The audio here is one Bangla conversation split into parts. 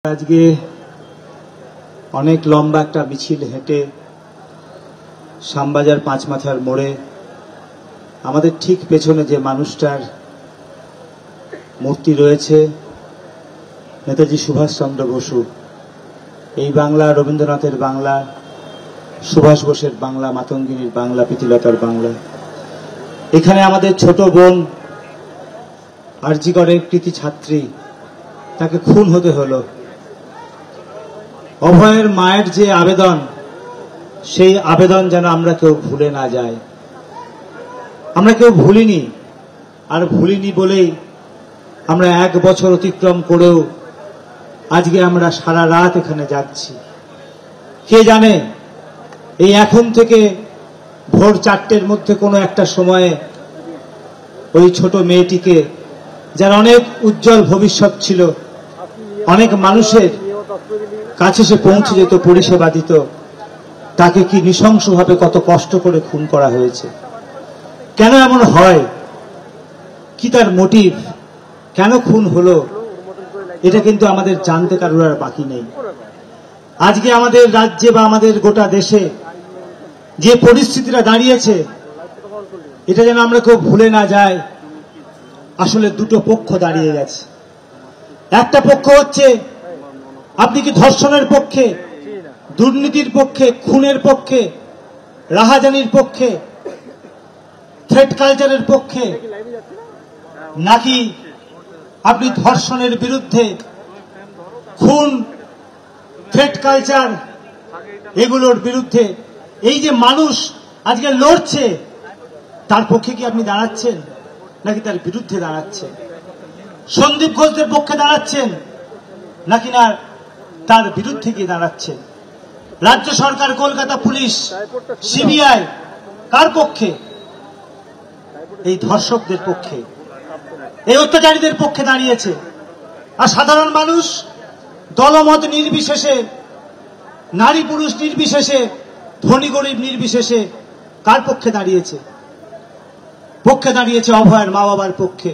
আজকে অনেক লম্বা একটা মিছিল হেঁটে শ্যামবাজার পাঁচ মাথার মোড়ে আমাদের ঠিক পেছনে যে মানুষটার মূর্তি রয়েছে, নেতাজি সুভাষচন্দ্র বসু। এই বাংলা রবীন্দ্রনাথের বাংলা, সুভাষ বোসের বাংলা, মাতঙ্গিনীর বাংলা, প্রীতিলতার বাংলা। এখানে আমাদের ছোট বোন আরজিকরের কৃতি ছাত্রী, তাকে খুন হতে হলো। অভয়ের মায়ের যে আবেদন, সেই আবেদন যেন আমরা কেউ ভুলে না যাই। আমরা কেউ ভুলিনি, আর ভুলিনি বলেই আমরা 1 বছর অতিক্রম করেও আজকে আমরা সারা রাত এখানে যাচ্ছি। কে জানে এই এখন থেকে ভোর 4টের মধ্যে কোনো একটা সময়ে ওই ছোট মেয়েটিকে, যার অনেক উজ্জ্বল ভবিষ্যৎ ছিল, অনেক মানুষের কাছে সে পৌঁছে যেত, পরিষেবা দিত, তাকে কি নৃশংসভাবে কত কষ্ট করে খুন করা হয়েছে। কেন এমন হয়, কি তার মোটিভ, কেন খুন হলো, এটা কিন্তু আমাদের জানতে কারোর আর বাকি নেই। আজকে আমাদের রাজ্যে বা আমাদের গোটা দেশে যে পরিস্থিতিটা দাঁড়িয়েছে, এটা যেন আমরা কেউ ভুলে না যাই। আসলে দুটো পক্ষ দাঁড়িয়ে গেছে। একটা পক্ষ হচ্ছে, আপনি কি ধর্ষণের পক্ষে, দুর্নীতির পক্ষে, খুনের পক্ষে, রাহাজানির পক্ষে, থ্রেট কালচারের পক্ষে, নাকি আপনি ধর্ষণের বিরুদ্ধে, খুন, থ্রেট কালচার এগুলোর বিরুদ্ধে? এই যে মানুষ আজকে লড়ছে, তার পক্ষে কি আপনি দাঁড়াচ্ছেন নাকি তার বিরুদ্ধে দাঁড়াচ্ছেন? সন্দীপ ঘোষদের পক্ষে দাঁড়াচ্ছেন নাকি না তার বিরুদ্ধে গিয়ে দাঁড়াচ্ছেন? রাজ্য সরকার, কলকাতা পুলিশ, সিবিআই কার পক্ষে? এই ধর্ষকদের পক্ষে, এই অত্যাচারীদের পক্ষে দাঁড়িয়েছে। আর সাধারণ মানুষ দলমত নির্বিশেষে, নারী পুরুষ নির্বিশেষে, ধনী গরিব নির্বিশেষে কার পক্ষে দাঁড়িয়েছে? পক্ষে দাঁড়িয়েছে অভয়ের মা বাবার পক্ষে।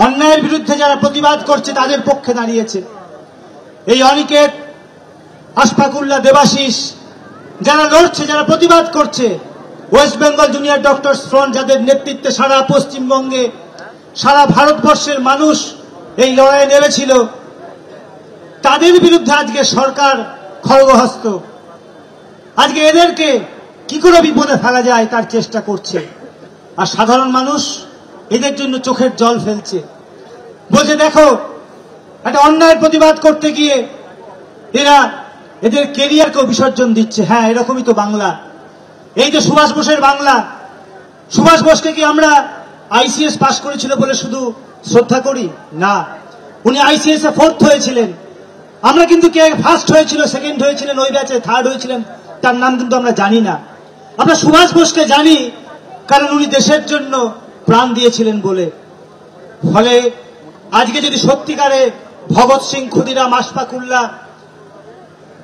অন্যায়ের বিরুদ্ধে যারা প্রতিবাদ করছে তাদের পক্ষে দাঁড়িয়েছে। এই অনিকেত, আশফাকুল্লাহ, দেবাশিস যারা লড়ছে, যারা প্রতিবাদ করছে, West Bengal junior doctors front, যাদের নেতৃত্বে সারা পশ্চিমবঙ্গে, সারা ভারতবর্ষের মানুষ এই লড়াইয়ে নেমেছিল, তাদের বিরুদ্ধে আজকে সরকার খড়গহস্ত। আজকে এদেরকে কি করে বিপদে ফেলা যায় তার চেষ্টা করছে। আর সাধারণ মানুষ এদের জন্য চোখের জল ফেলছে, বলছে দেখো, একটা অন্যায়ের প্রতিবাদ করতে গিয়ে এরা এদের কেরিয়ারকেও বিসর্জন দিচ্ছে। হ্যাঁ, এরকমই তো বাংলা। এই যে সুভাষ বোসের বাংলা, সুভাষ বোসকে কি আমরা আইসিএস পাশ করেছিল বলে শুধু শ্রদ্ধা করি? না, উনি আইসিএস এ 4th হয়েছিলেন। আমরা কিন্তু কে ফার্স্ট হয়েছিল, সেকেন্ড হয়েছিলেন, ওই ব্যাচে থার্ড হয়েছিলেন, তার নাম কিন্তু আমরা জানি না। আমরা সুভাষ বোসকে জানি কারণ উনি দেশের জন্য প্রাণ দিয়েছিলেন বলে। ফলে আজকে যদি সত্যিকারে ভগৎ সিং, ক্ষুদিরাম, আশফাকুল্লাহ,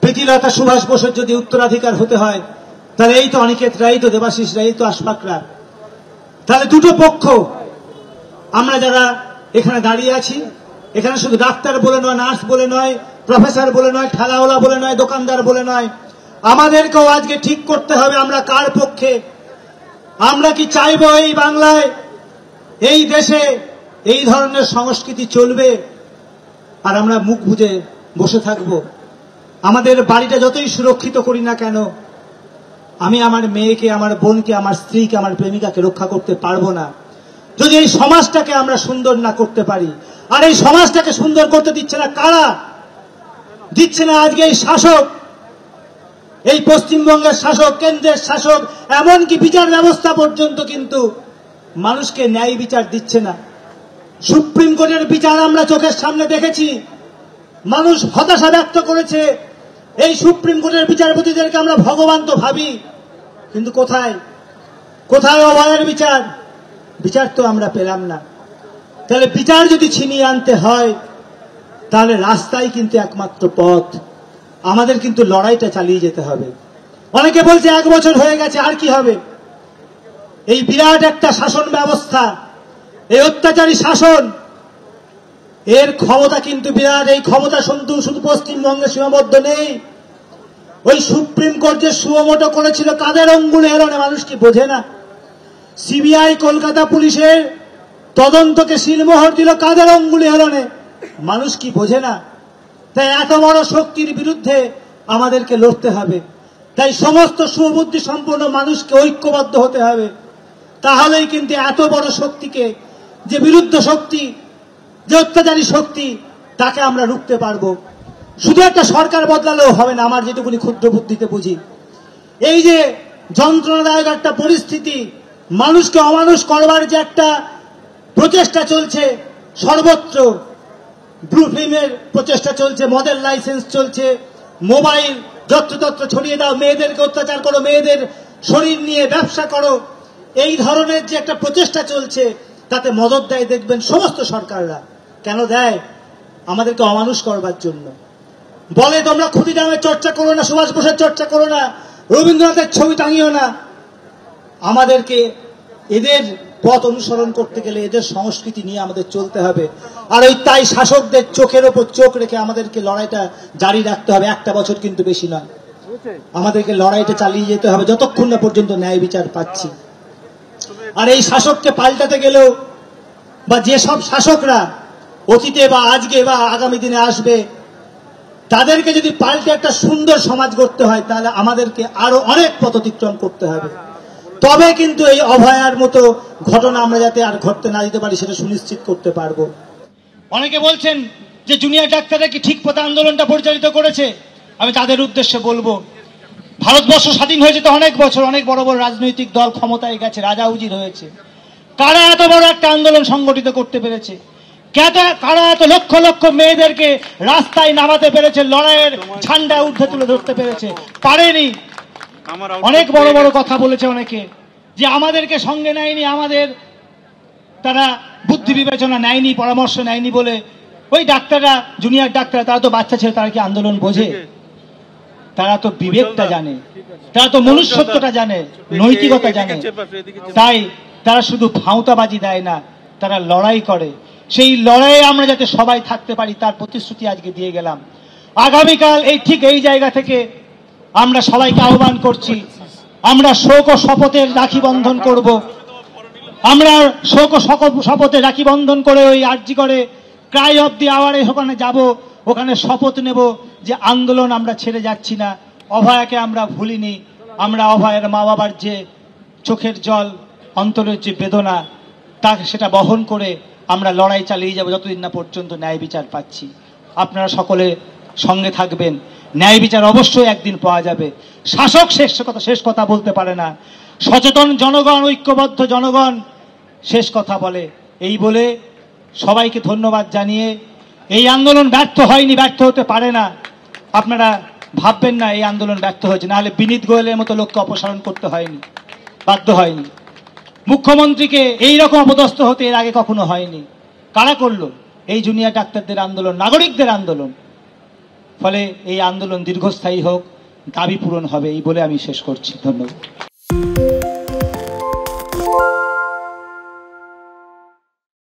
প্রীতিলতা, সুভাষ বোসের যদি উত্তরাধিকার হতে হয়, তাহলে এই তো অনিকেতরা, এই তো দেবাশিসরা, এই তো আশফাকরা। তাহলে দুটো পক্ষ আমরা যারা এখানে দাঁড়িয়ে আছি, এখানে শুধু ডাক্তার বলে নয়, নার্স বলে নয়, প্রফেসর বলে নয়, ঠেলাওয়ালা বলে নয়, দোকানদার বলে নয়, আমাদেরকেও আজকে ঠিক করতে হবে আমরা কার পক্ষে। আমরা কি চাইবো এই বাংলায়, এই দেশে এই ধরনের সংস্কৃতি চলবে আর আমরা মুখ বুজে বসে থাকব? আমাদের বাড়িটা যতই সুরক্ষিত করি না কেন, আমি আমার মেয়েকে, আমার বোনকে, আমার স্ত্রীকে, আমার প্রেমিকাকে রক্ষা করতে পারবো না যদি এই সমাজটাকে আমরা সুন্দর না করতে পারি। আর এই সমাজটাকে সুন্দর করতে দিচ্ছে না কারা? দিচ্ছে না আজকে এই শাসক, এই পশ্চিমবঙ্গের শাসক, কেন্দ্রের শাসক, এমনকি বিচার ব্যবস্থা পর্যন্ত কিন্তু মানুষকে ন্যায় বিচার দিচ্ছে না। সুপ্রিম কোর্টের বিচার আমরা চোখের সামনে দেখেছি, মানুষ হতাশা ব্যক্ত করেছে। এই সুপ্রিম কোর্টের বিচারপতিদেরকে আমরা ভগবান তো ভাবি, কিন্তু কোথায় কোথায় অভয়ের বিচার? বিচার তো আমরা পেলাম না। তাহলে বিচার যদি ছিনিয়ে আনতে হয়, তাহলে রাস্তাই কিন্তু একমাত্র পথ। আমাদের কিন্তু লড়াইটা চালিয়ে যেতে হবে। অনেকে বলছে 1 বছর হয়ে গেছে, আর কি হবে? এই বিরাট একটা শাসন ব্যবস্থা, এই অত্যাচারী শাসন, এর ক্ষমতা কিন্তু বিরাট। এই ক্ষমতা শুধু পশ্চিমবঙ্গে সীমাবদ্ধ নেই। ওই সুপ্রিম কোর্ট যে সুমোটো করেছিল কাদের অঙ্গুলে হেলনে, মানুষ কি বোঝে না? সিবিআই কলকাতা পুলিশের তদন্তকে সিলমোহর দিল কাদের অঙ্গুলে হেলনে, মানুষ কি বোঝে না? তাই এত বড় শক্তির বিরুদ্ধে আমাদেরকে লড়তে হবে। তাই সমস্ত সুবুদ্ধি সম্পন্ন মানুষকে ঐক্যবদ্ধ হতে হবে। তাহলেই কিন্তু এত বড় শক্তিকে, যে বিরুদ্ধ শক্তি, যে অত্যাচারী শক্তি, তাকে আমরা রুখতে পারবো। শুধু একটা সরকার বদলালেও হবে না, আমার যেটুকুনি ক্ষুদ্র বুদ্ধিতে বুঝি। এই যে যন্ত্রণাদায়ক একটা পরিস্থিতি, মানুষকে অমানুষ করবার যে একটা প্রচেষ্টা চলছে সর্বত্র, ব্লু ফিল্মের প্রচেষ্টা চলছে, মদের লাইসেন্স চলছে, মোবাইল যত্রতত্র ছড়িয়ে দাও, মেয়েদেরকে অত্যাচার করো, মেয়েদের শরীর নিয়ে ব্যবসা করো, এই ধরনের যে একটা প্রচেষ্টা চলছে, তাতে মদত দেয় দেখবেন সমস্ত সরকাররা। কেন দেয়? আমাদেরকে অমানুষ করবার জন্য। বলে তোমরা ক্ষুদিরামের চর্চা করো না, সুভাষ বোসের চর্চা করো না, রবীন্দ্রনাথের ছবি টাঙিও না। আমাদেরকে এদের পথ অনুসরণ করতে গেলে এদের সংস্কৃতি নিয়ে আমাদের চলতে হবে। আর ওই তাই শাসকদের চোখের ওপর চোখ রেখে আমাদেরকে লড়াইটা জারি রাখতে হবে। একটা বছর কিন্তু বেশি নয়, আমাদেরকে লড়াইটা চালিয়ে যেতে হবে যতক্ষণ না পর্যন্ত ন্যায় বিচার পাচ্ছি। আর এই শাসককে পাল্টাতে গেলেও, বা যেসব শাসকরা অতীতে বা আজকে বা আগামী দিনে আসবে, তাদেরকে যদি পাল্টে একটা সুন্দর সমাজ গড়তে হয়, তাহলে আমাদেরকে আরো অনেক পথ অতিক্রম করতে হবে। তবে কিন্তু এই অভয়ার মতো ঘটনা আমরা যাতে আর ঘটতে না দিতে পারি, সেটা সুনিশ্চিত করতে পারবো। অনেকে বলছেন যে জুনিয়র ডাক্তাররা কি ঠিক পথে আন্দোলনটা পরিচালিত করেছে। আমি তাদের উদ্দেশ্যে বলবো, ভারতবর্ষ স্বাধীন হয়েছে তো অনেক বছর, অনেক বড় বড় রাজনৈতিক দল ক্ষমতায় গেছে, রাজা উজির হয়েছে। কারা এত বড় একটা আন্দোলন সংগঠিত করতে পেরেছে? কারা এত লক্ষ লক্ষ মেয়েদেরকে রাস্তায় নামাতে পেরেছে, লড়াইয়ের ঝান্ডা ঊর্ধ্বে তুলে ধরতে পেরেছে? পারেনি। অনেক বড় বড় কথা বলেছে অনেকে, যে আমাদেরকে সঙ্গে নেয়নি, আমাদের তারা বুদ্ধি বিবেচনা নেয়নি, পরামর্শ নেয়নি বলে। ওই ডাক্তাররা, জুনিয়র ডাক্তাররা, তারা তো বাচ্চা ছেলে, তারা কি আন্দোলন বোঝে? তারা তো বিবেকটা জানে, তারা তো মনুষ্যত্বটা জানে, নৈতিকতা জানে। তাই তারা শুধু ভাঁওতাবাজি দেয় না, তারা লড়াই করে। সেই লড়াইয়ে আমরা যাতে সবাই থাকতে পারি, তার প্রতিশ্রুতি আজকে দিয়ে গেলাম। আগামীকাল ঠিক এই জায়গা থেকে আমরা সবাইকে আহ্বান করছি, আমরা শোক ও শপথের রাখি বন্ধন করব। আমরা শোক ও শপথে রাখি বন্ধন করে ওই আরজি করে ক্রাই অফ দি আওয়ারে ওখানে যাব, ওখানে শপথ নেব যে আন্দোলন আমরা ছেড়ে যাচ্ছি না, অভয়াকে আমরা ভুলিনি। আমরা অভয়ের মা বাবার যে চোখের জল, অন্তরের যে বেদনা, তা সেটা বহন করে আমরা লড়াই চালিয়ে যাব যতদিন না পর্যন্ত ন্যায় বিচার পাচ্ছি। আপনারা সকলে সঙ্গে থাকবেন। ন্যায় বিচার অবশ্যই একদিন পাওয়া যাবে। শাসক শেষ কথা বলতে পারে না, সচেতন জনগণ, ঐক্যবদ্ধ জনগণ শেষ কথা বলে। এই বলে সবাইকে ধন্যবাদ জানিয়ে, এই আন্দোলন ব্যর্থ হয়নি, ব্যর্থ হতে পারে না। আপনারা ভাববেন না এই আন্দোলন ব্যর্থ হয়েছে, নাহলে বিনীত গোয়েলের মতো লোককে অপসারণ করতে হয়নি, বাধ্য হয়নি। মুখ্যমন্ত্রীকে এইরকম অপদস্থ হতে এর আগে কখনো হয়নি। কারা করলো? এই জুনিয়র ডাক্তারদের আন্দোলন, নাগরিকদের আন্দোলন। ফলে এই আন্দোলন দীর্ঘস্থায়ী হোক, দাবি পূরণ হবে, এই বলে আমি শেষ করছি। ধন্যবাদ।